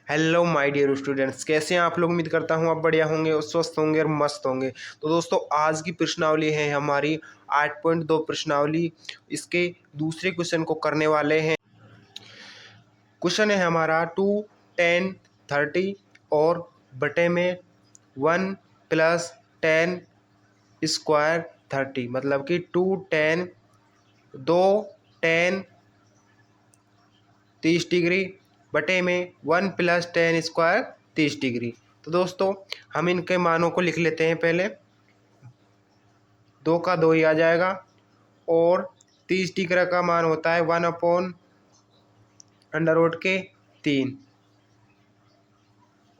Hello my dear students, कैसे हैं आप लोग। उम्मीद करता हूं आप बढ़िया होंगे और स्वस्थ होंगे और मस्त होंगे। तो दोस्तों, आज की प्रश्नावली है हमारी 8.2 प्रश्नावली। इसके दूसरे क्वेश्चन को करने वाले हैं। क्वेश्चन है हमारा 2, 10, 30 और बटे में 1 + 10 स्क्वायर 30, मतलब कि 2 10 2 10 30 डिग्री बटे में 1 + 10 स्क्वायर 30 डिग्री। तो दोस्तों, हम इनके मानों को लिख लेते हैं। पहले 2 का 2 ही आ जाएगा और 30 डिग्री का मान होता है 1/√3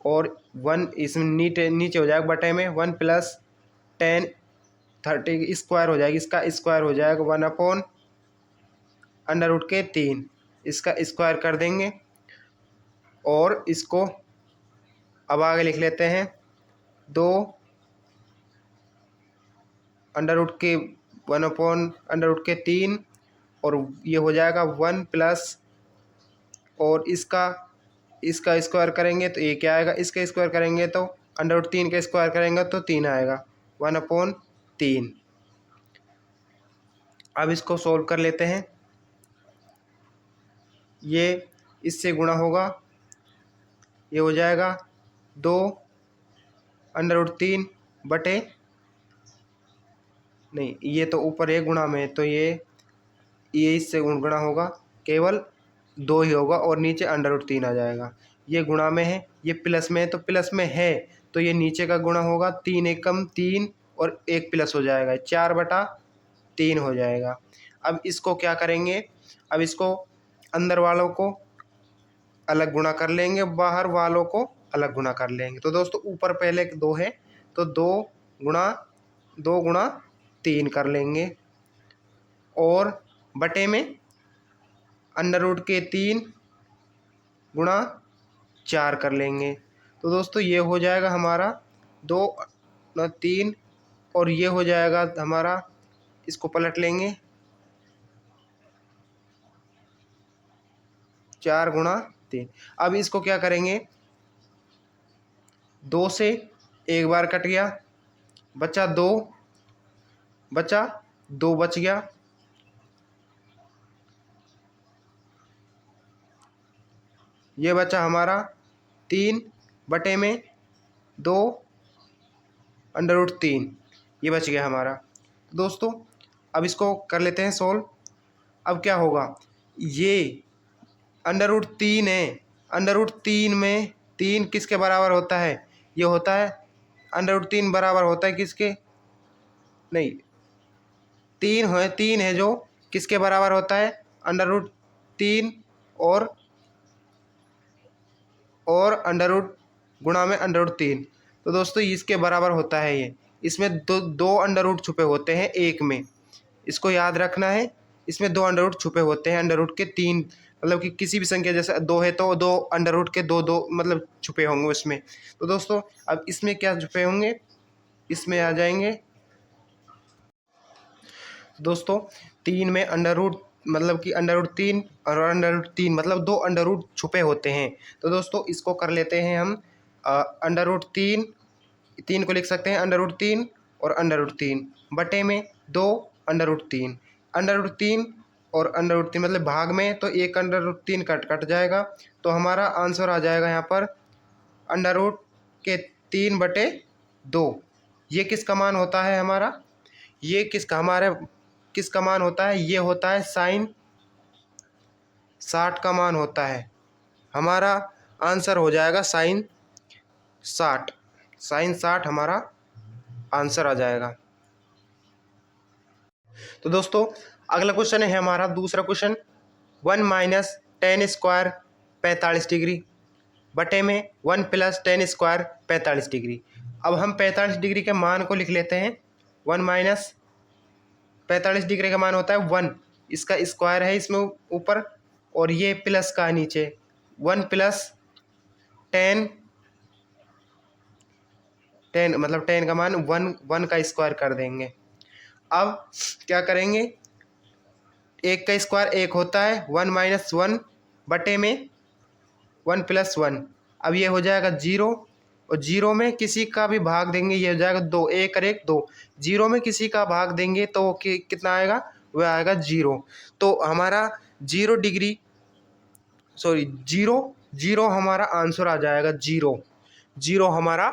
और 1 इसमें नीचे हो जाएगा बटे में 1 + 10 30 स्क्वायर हो जाएगी। इसका स्क्वायर हो जाएगा 1/√3। इसका स्क्वायर कर देंगे और इसको अब आगे लिख लेते हैं 2 1/√3 और ये हो जाएगा 1 प्लस और इसका स्क्वायर करेंगे तो ये क्या आएगा। इसका स्क्वायर करेंगे तो √3 का स्क्वायर करेंगे तो 3 आएगा 1/3। अब इसको सोल्व कर लेते हैं। ये इससे गुणा होगा, ये हो जाएगा 2/√3 बटे नहीं, ये तो ऊपर एक गुणा में, तो ये इससे गुणा होगा, केवल 2 ही होगा और नीचे √3 आ जाएगा। ये गुणा में है, ये प्लस में है, तो प्लस में है तो ये नीचे का गुणा होगा। 3 एकम 3 और 1 प्लस हो जाएगा, 4/3 हो जाएगा। अब इसको क्या करेंगे, अब इसको अंदर वालों को अलग गुणा कर लेंगे, बाहर वालों को अलग गुणा कर लेंगे। तो दोस्तों, ऊपर पहले 2 है तो 2 गुणा 3 कर लेंगे और बटे में √3 गुणा 4 कर लेंगे। तो दोस्तों, ये हो जाएगा हमारा 2 3 और ये हो जाएगा हमारा, इसको पलट लेंगे 4 गुणा 3। अब इसको क्या करेंगे, 2 से एक बार कट गया, बचा 2 बच गया। ये बचा हमारा 3 बटे में 2/√3, ये बच गया हमारा। दोस्तों, अब इसको कर लेते हैं सोल्व। अब क्या होगा, ये √3 है, √3 में 3 किसके बराबर होता है, ये होता है √3 बराबर होता है किसके, नहीं 3 है जो किसके बराबर होता है, √3 और अंडर गुणा में √3। तो दोस्तों, इसके बराबर होता है ये। इसमें दो अंडर रूट छुपे होते हैं एक में, इसको याद रखना है। इसमें 2 अंडर रूट छुपे होते हैं, अंडर रूट के 3, मतलब कि किसी भी संख्या जैसे 2 है तो 2 अंडर रूट के 2 मतलब छुपे होंगे उसमें। तो दोस्तों, अब इसमें क्या छुपे होंगे, इसमें आ जाएंगे दोस्तों 3 में अंडर रूट, मतलब कि √3 और √3 मतलब 2 अंडर रूट छुपे होते हैं। तो दोस्तों, इसको कर लेते हैं हम √3 3 को लिख सकते हैं √3 और √3 बटे में 2 √3 और √3 मतलब भाग में, तो 1 √3 कट जाएगा। तो हमारा आंसर आ जाएगा यहाँ पर √3/2। ये किसका मान होता है हमारा, ये किसका मान होता है, ये होता है sin 60 का मान होता है। हमारा आंसर हो जाएगा sin 60 हमारा आंसर आ जाएगा। तो दोस्तों, अगला क्वेश्चन है हमारा दूसरा क्वेश्चन 1 - 10 स्क्वायर 45 डिग्री बटे में 1 + 10 स्क्वायर 45 डिग्री। अब हम 45 डिग्री के मान को लिख लेते हैं। 1 - 45 डिग्री का मान होता है 1, इसका स्क्वायर है इसमें ऊपर और ये प्लस का नीचे 1 + 10 मतलब 10 का मान 1 का स्क्वायर कर देंगे। अब क्या करेंगे, 1 का स्क्वायर 1 होता है, 1 - 1 बटे में 1 + 1। अब ये हो जाएगा 0 और 0 में किसी का भी भाग देंगे ये हो जाएगा 2, 1 और 1 2। 0 में किसी का भाग देंगे तो कितना आएगा, वह आएगा 0। तो हमारा 0 डिग्री सॉरी 0 हमारा आंसर आ जाएगा। 0 हमारा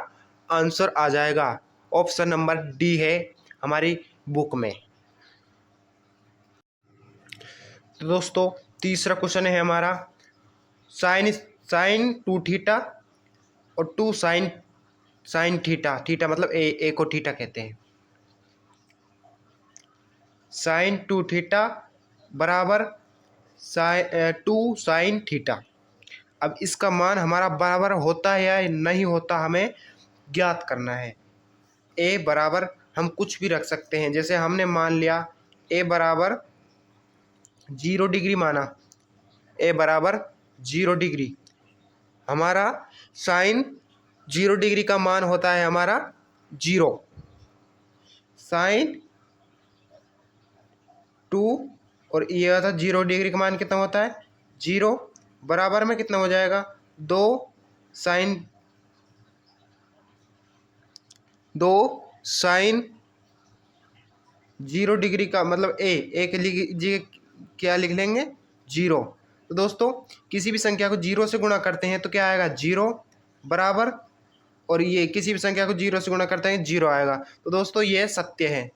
आंसर आ जाएगा। ऑप्शन नंबर डी है हमारी बुक में। तो दोस्तों तीसरा क्वेश्चन है हमारा साइन 2 थीटा और 2 साइन थीटा मतलब ए को थीटा कहते हैं। साइन 2 थीटा बराबर 2 साइन थीटा। अब इसका मान हमारा बराबर होता है या नहीं होता हमें ज्ञात करना है। ए बराबर हम कुछ भी रख सकते हैं, जैसे हमने मान लिया ए बराबर 0 डिग्री माना, ए बराबर 0 डिग्री। हमारा साइन 0 डिग्री का मान होता है हमारा 0। साइन 2 और ये था 0 डिग्री का मान कितना होता है 0, बराबर में कितना हो जाएगा 2 साइन 0 डिग्री का मतलब ए के लिए क्या लिख लेंगे 0। तो दोस्तों किसी भी संख्या को 0 से गुणा करते हैं तो क्या आएगा 0 बराबर, और ये किसी भी संख्या को 0 से गुणा करते हैं 0 आएगा। तो दोस्तों ये सत्य है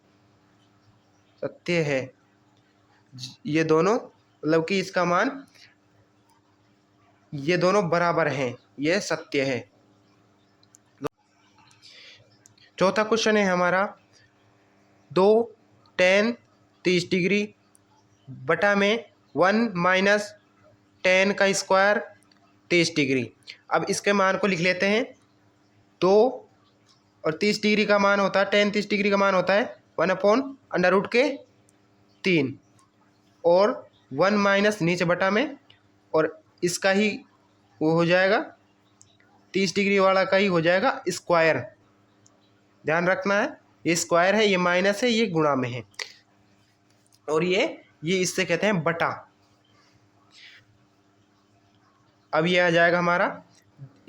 ये दोनों, मतलब कि इसका मान ये दोनों बराबर हैं, ये सत्य है। चौथा क्वेश्चन है हमारा 2 tan 30 डिग्री बटा में 1 माइनस tan का स्क्वायर 30 डिग्री। अब इसके मान को लिख लेते हैं 2 और 30 डिग्री का मान होता है tan 30 डिग्री का मान होता है 1/√3 और 1 माइनस नीचे बटा में, और इसका ही वो हो जाएगा 30 डिग्री वाला का ही हो जाएगा स्क्वायर। ध्यान रखना है ये स्क्वायर है, ये माइनस है, ये गुणा में है, और ये इससे कहते हैं बटा। अब ये आ जाएगा हमारा,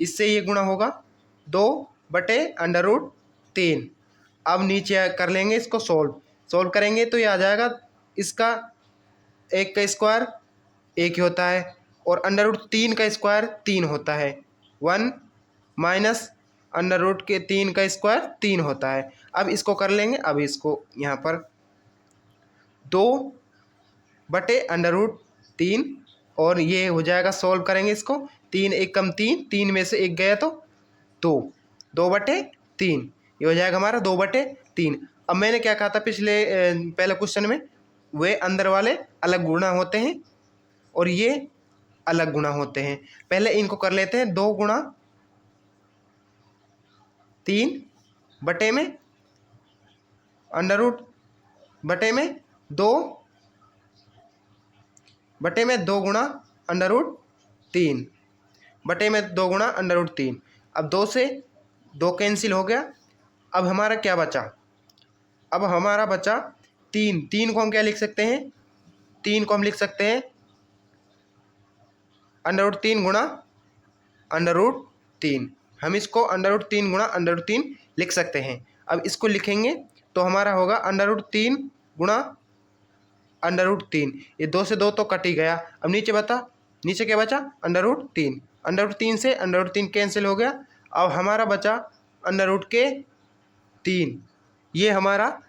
इससे ये गुणा होगा 2/√3। अब नीचे कर लेंगे इसको सोल्व करेंगे तो ये आ जाएगा, इसका 1 का स्क्वायर 1 ही होता है और √3 का स्क्वायर 3 होता है। 1 माइनस √3 का स्क्वायर 3 होता है। अब इसको कर लेंगे, अब इसको यहाँ पर 2/√3 और ये हो जाएगा, सोल्व करेंगे इसको 3 1 कम 3 में से 1 गया तो 2/3 ये हो जाएगा हमारा 2/3। अब मैंने क्या कहा था पहले क्वेश्चन में, वे अंदर वाले अलग गुणा होते हैं और ये अलग गुणा होते हैं। पहले इनको कर लेते हैं 2 गुणा 3 बटे में अंडर बटे में 2 बटे में 2 गुणा √3 बटे में 2 गुणा √3। अब 2 से 2 कैंसिल हो गया। अब हमारा क्या बचा, अब हमारा बचा 3 को हम क्या लिख सकते हैं, 3 को हम लिख सकते हैं √3 गुणा √3। हम इसको √3 गुणा √3 लिख सकते हैं। अब इसको लिखेंगे तो हमारा होगा √3 गुणा √3। ये 2 से 2 तो कट ही गया। अब नीचे क्या बचा √3 से √3 कैंसिल हो गया। अब हमारा बचा √3। ये हमारा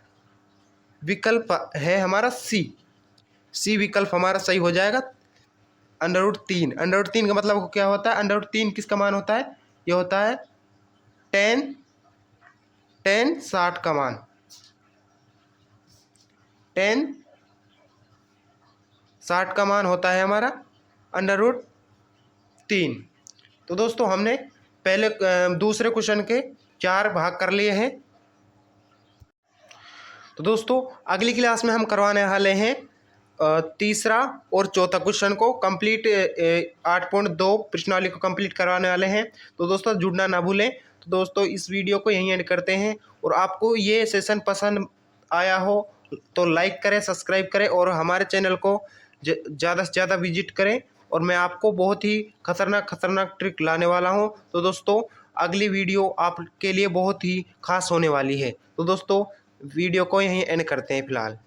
विकल्प है हमारा सी विकल्प हमारा सही हो जाएगा। √3 का मतलब क्या होता है, √3 किसका मान होता है, ये होता है tan 60 का मान, tan 60 का मान होता है हमारा √3। तो दोस्तों हमने पहले दूसरे क्वेश्चन के 4 भाग कर लिए हैं। तो दोस्तों अगली क्लास में हम करवाने वाले हैं तीसरा और चौथा क्वेश्चन को कंप्लीट, 8.2 प्रश्नावली को कंप्लीट करवाने वाले हैं। तो दोस्तों जुड़ना ना भूलें। तो दोस्तों इस वीडियो को यहीं एंड करते हैं, और आपको ये सेशन पसंद आया हो तो लाइक करें, सब्सक्राइब करें और हमारे चैनल को ज़्यादा से ज़्यादा विजिट करें और मैं आपको बहुत ही खतरनाक ट्रिक लाने वाला हूँ। तो दोस्तों अगली वीडियो आपके लिए बहुत ही खास होने वाली है। तो दोस्तों वीडियो को यहीं एंड करते हैं फ़िलहाल।